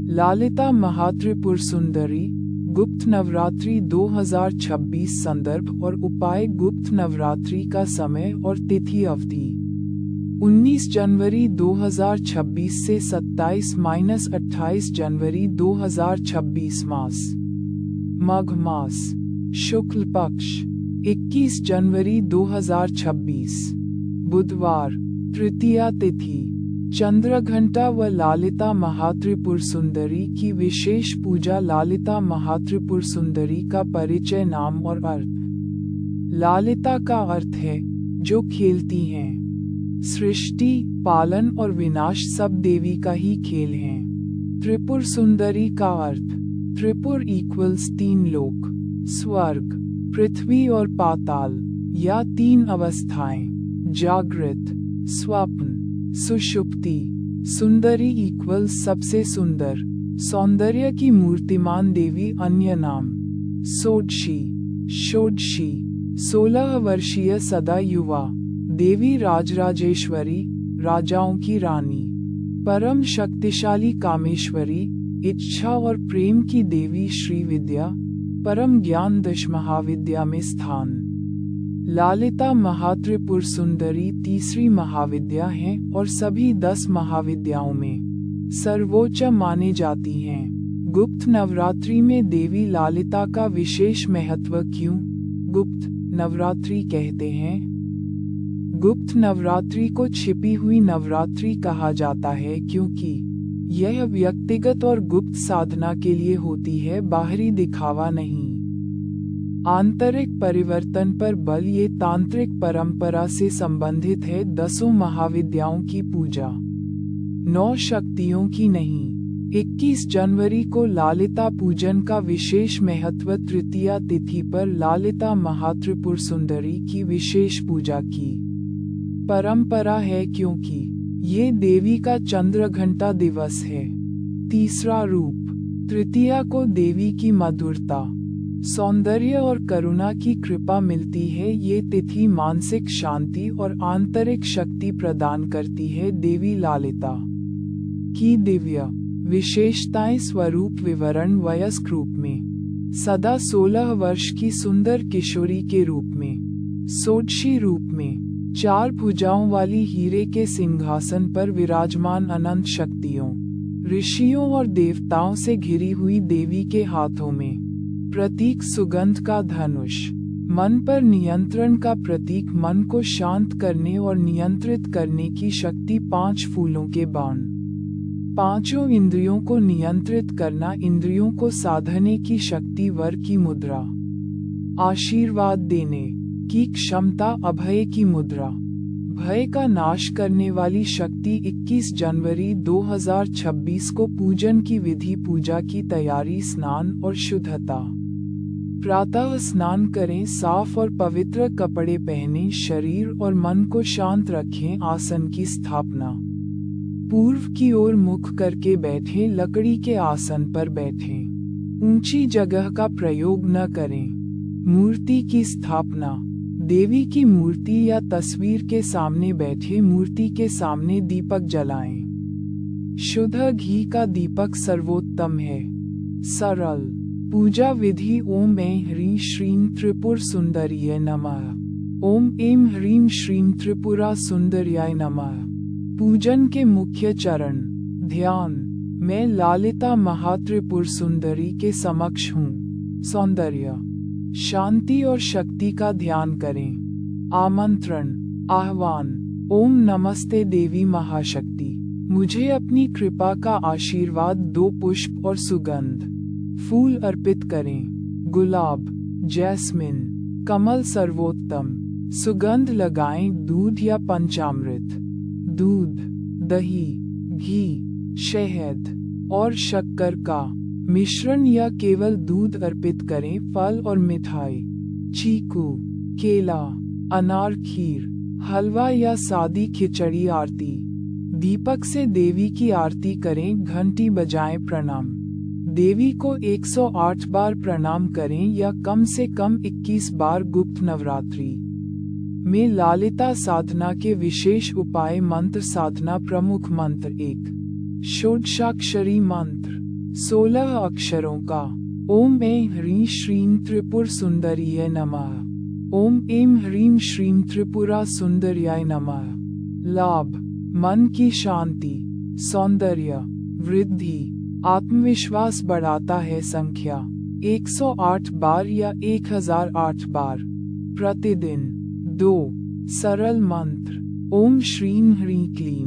लालिता महात्रिपुर सुंदरी गुप्त नवरात्रि 2026 संदर्भ और उपाय गुप्त नवरात्रि का समय और तिथि अवधि 19 जनवरी 2026 से 27-28 जनवरी 2026 मास मघ मास शुक्ल पक्ष 21 जनवरी 2026 बुधवार तृतीया तिथि चंद्रघंटा व लालिता महात्रिपुर सुंदरी की विशेष पूजा। लालिता महात्रिपुर सुंदरी का परिचय। नाम और अर्थ। लालिता का अर्थ है जो खेलती हैं। सृष्टि, पालन और विनाश सब देवी का ही खेल है। त्रिपुर सुंदरी का अर्थ। त्रिपुर इक्वल्स 3 लोक, स्वर्ग, पृथ्वी और पाताल या 3 अवस्थाएं, जागृत, स्वप्न, सुषुप्ति। सुंदरी इक्वल्स सबसे सुंदर, सौंदर्य की मूर्तिमान देवी। अन्य नाम षोडशी, षोडशी 16 वर्षीय सदा युवा देवी, राजराजेश्वरी, राजाओं की रानी, परम शक्तिशाली कामेश्वरी, इच्छा और प्रेम की देवी, श्री विद्या, परम ज्ञान, दश महाविद्या में स्थान। लालिता महात्रिपुर सुंदरी तीसरी महाविद्या है और सभी 10 महाविद्याओं में सर्वोच्च माने जाती हैं। गुप्त नवरात्रि में देवी लालिता का विशेष महत्व क्यों गुप्त नवरात्रि कहते हैं? गुप्त नवरात्रि को छिपी हुई नवरात्रि कहा जाता है क्योंकि यह व्यक्तिगत और गुप्त साधना के लिए होती है, बाहरी दिखावा नहीं। आंतरिक परिवर्तन पर बल। ये तांत्रिक परंपरा से संबंधित है। 10 महाविद्याओं की पूजा, 9 शक्तियों की नहीं। 21 जनवरी को लालिता पूजन का विशेष महत्व। तृतीया तिथि पर लालिता महात्रिपुर सुंदरी की विशेष पूजा की परंपरा है क्योंकि ये देवी का चंद्रघंटा दिवस है। तीसरा रूप। तृतीया को देवी की मधुरता, सौंदर्य और करुणा की कृपा मिलती है। ये तिथि मानसिक शांति और आंतरिक शक्ति प्रदान करती है। देवी लालिता की दिव्य विशेषताएं। स्वरूप विवरण। वयस्क रूप में सदा 16 वर्ष की सुंदर किशोरी के रूप में। षोडशी रूप में 4 भुजाओं वाली हीरे के सिंहासन पर विराजमान अनंत शक्तियों, ऋषियों और देवताओं से घिरी हुई देवी के हाथों में प्रतीक सुगंध का धनुष, मन पर नियंत्रण का प्रतीक, मन को शांत करने और नियंत्रित करने की शक्ति, 5 फूलों के बाण, 5 इंद्रियों को नियंत्रित करना, इंद्रियों को साधने की शक्ति, वर की मुद्रा, आशीर्वाद देने की क्षमता, अभय की मुद्रा, भय का नाश करने वाली शक्ति। 21 जनवरी 2026 को पूजन की विधि। पूजा की तैयारी। स्नान और शुद्धता। प्रातः स्नान करें, साफ और पवित्र कपड़े पहनें, शरीर और मन को शांत रखें। आसन की स्थापना। पूर्व की ओर मुख करके बैठें, लकड़ी के आसन पर बैठें। ऊंची जगह का प्रयोग न करें। मूर्ति की स्थापना। देवी की मूर्ति या तस्वीर के सामने बैठे, मूर्ति के सामने दीपक जलाएं। शुद्ध घी का दीपक सर्वोत्तम है। सरल पूजा विधि। ओम ऐं ह्रीं श्रीं त्रिपुर सुंदर्यै नमः। ओम ऐं ह्रीं श्रीं त्रिपुरा सुंदर्याय नमः। पूजन के मुख्य चरण। ध्यान। मैं लालिता महात्रिपुर सुंदरी के समक्ष हूँ। सौंदर्य, शांति और शक्ति का ध्यान करें। आमंत्रण, आह्वान। ओम नमस्ते देवी महाशक्ति, मुझे अपनी कृपा का आशीर्वाद दो। पुष्प और सुगंध फूल अर्पित करें। गुलाब, जैस्मिन, कमल सर्वोत्तम। सुगंध लगाएं। दूध या पंचामृत, दूध, दही, घी, शहद और शक्कर का मिश्रण या केवल दूध अर्पित करें। फल और मिठाई, चीकू, केला, अनार, खीर, हलवा या सादी खिचड़ी। आरती। दीपक से देवी की आरती करें। घंटी बजाएं। प्रणाम। देवी को 108 बार प्रणाम करें या कम से कम 21 बार। गुप्त नवरात्रि में लालिता साधना के विशेष उपाय। मंत्र साधना। प्रमुख मंत्र 1 षोडशाक्षरी मंत्र। 16 अक्षरों का। ओम ऐं ह्रीं श्रीं त्रिपुर सुंदरीय नमः। ओम ऐं ह्रीं श्रीं त्रिपुरा सुंदर्याय नमः। लाभ, मन की शांति, सौंदर्य वृद्धि, आत्मविश्वास बढ़ाता है। संख्या 108 बार या 1008 बार प्रतिदिन। 2 सरल मंत्र। ओम श्रीं ह्रीं क्लीं।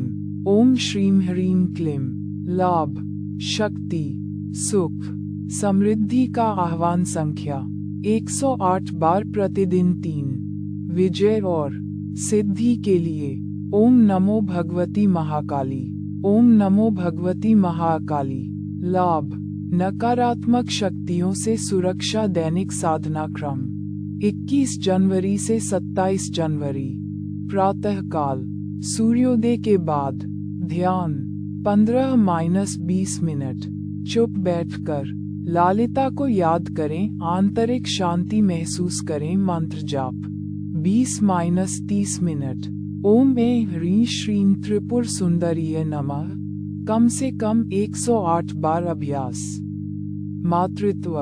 ओम श्रीं ह्रीं क्लीं। लाभ, शक्ति, सुख, समृद्धि का आह्वान। संख्या 108 बार प्रतिदिन। 3 विजय और सिद्धि के लिए। ओम नमो भगवती महाकाली। ओम नमो भगवती महाकाली। लाभ, नकारात्मक शक्तियों से सुरक्षा। दैनिक साधना क्रम 21 जनवरी से 27 जनवरी। प्रातः काल सूर्योदय के बाद ध्यान 15-20 मिनट। चुप बैठकर लालिता को याद करें, आंतरिक शांति महसूस करें। मंत्र जाप 20-30 मिनट। ओम ऐं ह्रीं श्रीं त्रिपुर सुंदरीय नमः कम से कम 108 बार अभ्यास। मातृत्व,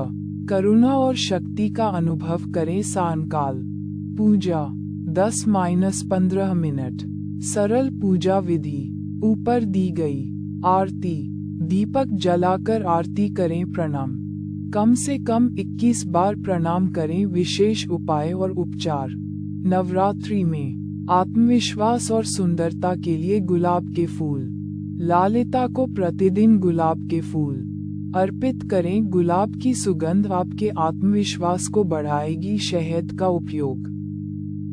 करुणा और शक्ति का अनुभव करें। सायंकाल पूजा 10-15 मिनट। सरल पूजा विधि ऊपर दी गई। आरती, दीपक जलाकर आरती करें। प्रणाम, कम से कम 21 बार प्रणाम करें। विशेष उपाय और उपचार। नवरात्रि में आत्मविश्वास और सुंदरता के लिए गुलाब के फूल। लालिता को प्रतिदिन गुलाब के फूल अर्पित करें। गुलाब की सुगंध आपके आत्मविश्वास को बढ़ाएगी। शहद का उपयोग,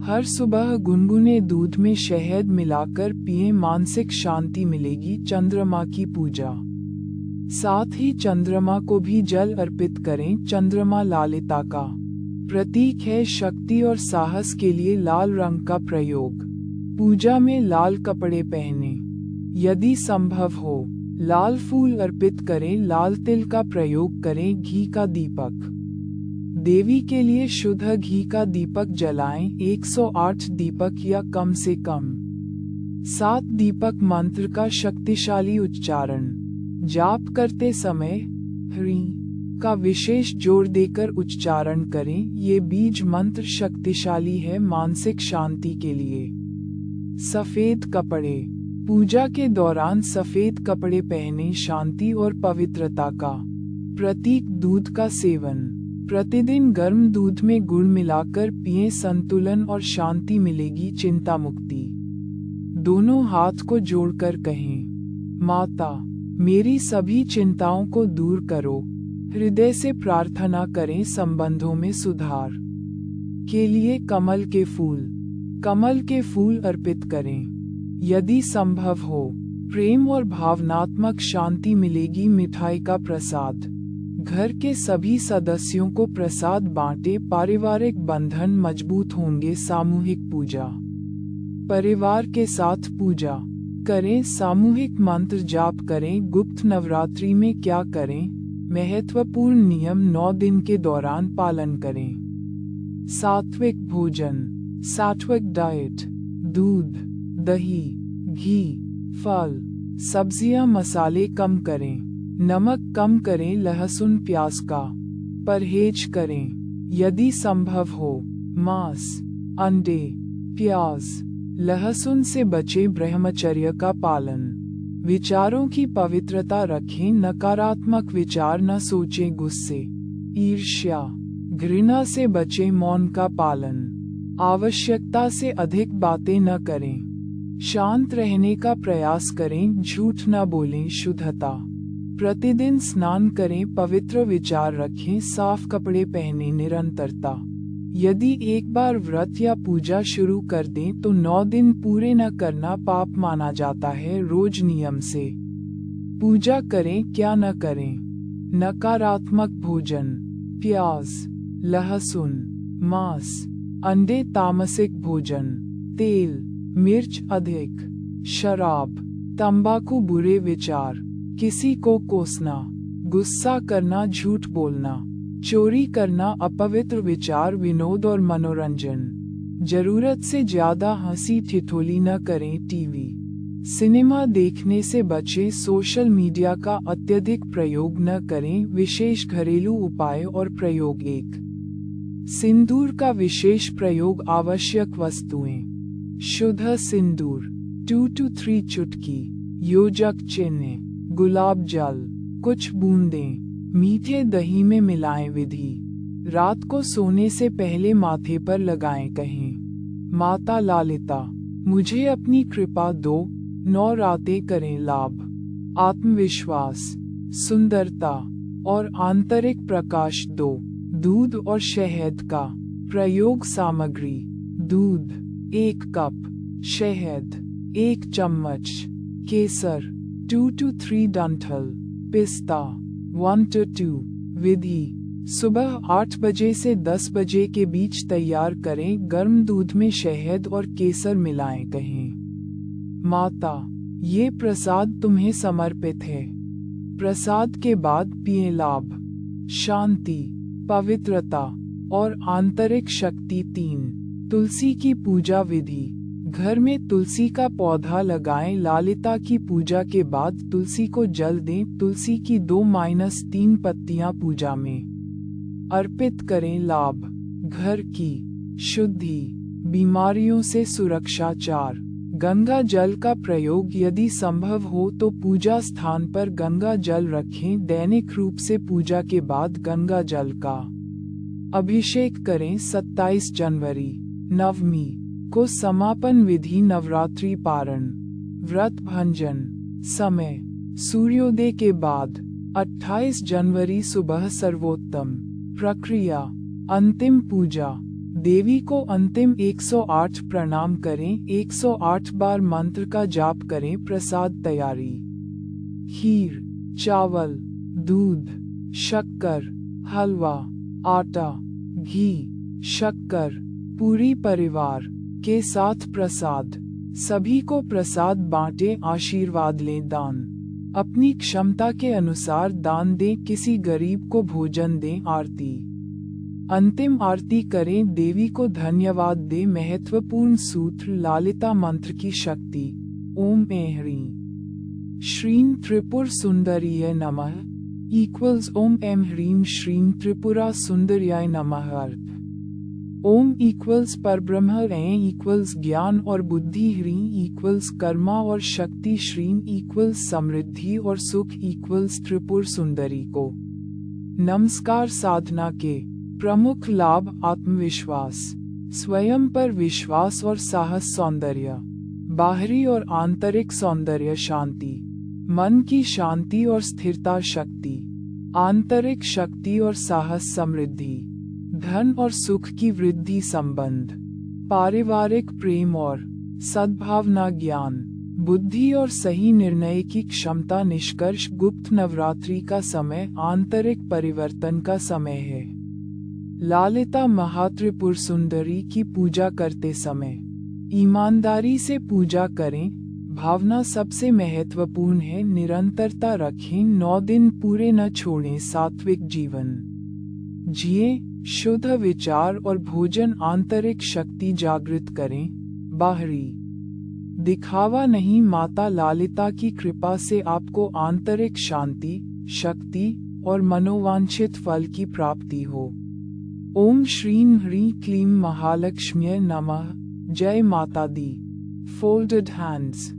हर सुबह गुनगुने दूध में शहद मिलाकर पिएं, मानसिक शांति मिलेगी। चंद्रमा की पूजा, साथ ही चंद्रमा को भी जल अर्पित करें। चंद्रमा लालिता का प्रतीक है। शक्ति और साहस के लिए लाल रंग का प्रयोग। पूजा में लाल कपड़े पहने, यदि संभव हो लाल फूल अर्पित करें। लाल तिल का प्रयोग करें। घी का दीपक, देवी के लिए शुद्ध घी का दीपक जलाएं। 108 दीपक या कम से कम 7 दीपक। मंत्र का शक्तिशाली उच्चारण, जाप करते समय ह्रीं का विशेष जोर देकर उच्चारण करें। ये बीज मंत्र शक्तिशाली है मानसिक शांति के लिए। सफेद कपड़े, पूजा के दौरान सफेद कपड़े पहने। शांति और पवित्रता का प्रतीक। दूध का सेवन, प्रतिदिन गर्म दूध में गुड़ मिलाकर पिएं। संतुलन और शांति मिलेगी। चिंता मुक्ति, दोनों हाथ को जोड़कर कहें, माता मेरी सभी चिंताओं को दूर करो। हृदय से प्रार्थना करें। संबंधों में सुधार के लिए कमल के फूल अर्पित करें। यदि संभव हो प्रेम और भावनात्मक शांति मिलेगी। मिठाई का प्रसाद, घर के सभी सदस्यों को प्रसाद बांटे। पारिवारिक बंधन मजबूत होंगे। सामूहिक पूजा, परिवार के साथ पूजा करें। सामूहिक मंत्र जाप करें। गुप्त नवरात्रि में क्या करें? महत्वपूर्ण नियम 9 दिन के दौरान पालन करें। सात्विक भोजन, सात्विक डाइट, दूध, दही, घी, फल, सब्जियां, मसाले कम करें। नमक कम करें। लहसुन प्याज का परहेज करें। यदि संभव हो मांस, अंडे, प्याज, लहसुन से बचें। ब्रह्मचर्य का पालन, विचारों की पवित्रता रखें। नकारात्मक विचार न सोचें। गुस्से, ईर्ष्या, घृणा से बचें। मौन का पालन, आवश्यकता से अधिक बातें न करें। शांत रहने का प्रयास करें। झूठ न बोलें। शुद्धता, प्रतिदिन स्नान करें। पवित्र विचार रखें। साफ कपड़े पहने। निरंतरता, यदि एक बार व्रत या पूजा शुरू कर दें तो 9 दिन पूरे न करना पाप माना जाता है। रोज नियम से पूजा करें। क्या न करें? नकारात्मक भोजन, प्याज, लहसुन, मांस, अंडे। तामसिक भोजन, तेल, मिर्च अधिक, शराब, तंबाकू। बुरे विचार, किसी को कोसना, गुस्सा करना, झूठ बोलना, चोरी करना। अपवित्र विचार, विनोद और मनोरंजन, जरूरत से ज्यादा हंसी ठिठोली न करें। टीवी, सिनेमा देखने से बचें, सोशल मीडिया का अत्यधिक प्रयोग न करें। विशेष घरेलू उपाय और प्रयोग। 1. सिंदूर का विशेष प्रयोग। आवश्यक वस्तुएं। शुद्ध सिंदूर 2 to 3 चुटकी, योजक चिन्ह, गुलाब जल कुछ बूंदें, मीठे दही में मिलाएं। विधि: रात को सोने से पहले माथे पर लगाएं। कहें, माता लालिता मुझे अपनी कृपा दो। 9 रातें करें। लाभ: आत्मविश्वास, सुंदरता और आंतरिक प्रकाश। 2. दूध और शहद का प्रयोग। सामग्री: दूध 1 कप, शहद 1 चम्मच, केसर 2 to 3 डंठल, पिस्ता 1 to 2। विधि: सुबह 8 बजे से 10 बजे के बीच तैयार करें। गर्म दूध में शहद और केसर मिलाएं। कहें, माता ये प्रसाद तुम्हें समर्पित है। प्रसाद के बाद पिएं। लाभ: शांति, पवित्रता और आंतरिक शक्ति। 3. तुलसी की पूजा विधि: घर में तुलसी का पौधा लगाएं। लालिता की पूजा के बाद तुलसी को जल दें। तुलसी की 2-3 पत्तियां पूजा में अर्पित करें। लाभ: घर की शुद्धि, बीमारियों से सुरक्षा। 4. गंगा जल का प्रयोग। यदि संभव हो तो पूजा स्थान पर गंगा जल रखें। दैनिक रूप से पूजा के बाद गंगा जल का अभिषेक करें। 27 जनवरी नवमी को समापन विधि। नवरात्रि पारण, व्रत भंजन। समय: सूर्योदय के बाद। 28 जनवरी सुबह सर्वोत्तम। प्रक्रिया: अंतिम पूजा। देवी को अंतिम 108 प्रणाम करें। 108 बार मंत्र का जाप करें। प्रसाद तैयारी: खीर, चावल, दूध, शक्कर, हलवा, आटा, घी, शक्कर। पूरी परिवार के साथ प्रसाद। सभी को प्रसाद बांटें। आशीर्वाद लें। दान: अपनी क्षमता के अनुसार दान दें। किसी गरीब को भोजन दें। आरती: अंतिम आरती करें। देवी को धन्यवाद दें। महत्वपूर्ण सूत्र: लालिता मंत्र की शक्ति। ओम ऐं ह्रीं श्रीं त्रिपुर सुंदरिये नमः =ओम ऐं ह्रीं श्रीं त्रिपुरा सुंदर्याय नमः। अर्थ: ओम परब्रह्म, ऐं ज्ञान और बुद्धि, ह्रीं कर्मा और शक्ति, श्रीं समृद्धि और सुख, त्रिपुर सुंदरी को नमस्कार। साधना के प्रमुख लाभ: आत्मविश्वास, स्वयं पर विश्वास और साहस। सौंदर्य: बाहरी और आंतरिक सौंदर्य। शांति: मन की शांति और स्थिरता। शक्ति: आंतरिक शक्ति और साहस। समृद्धि: धन और सुख की वृद्धि। संबंध: पारिवारिक प्रेम और सद्भावना। ज्ञान: बुद्धि और सही निर्णय की क्षमता। निष्कर्ष: गुप्त नवरात्रि का समय आंतरिक परिवर्तन का समय है। लालिता महात्रिपुर सुंदरी की पूजा करते समय ईमानदारी से पूजा करें। भावना सबसे महत्वपूर्ण है। निरंतरता रखें। 9 दिन पूरे न छोड़ें। सात्विक जीवन जिए। शुद्ध विचार और भोजन आंतरिक शक्ति जागृत करें। बाहरी दिखावा नहीं। माता लालिता की कृपा से आपको आंतरिक शांति, शक्ति और मनोवांछित फल की प्राप्ति हो। ओम श्रीं ह्रीं क्लीं महालक्ष्म्यै नमः। जय माता दी। Folded hands.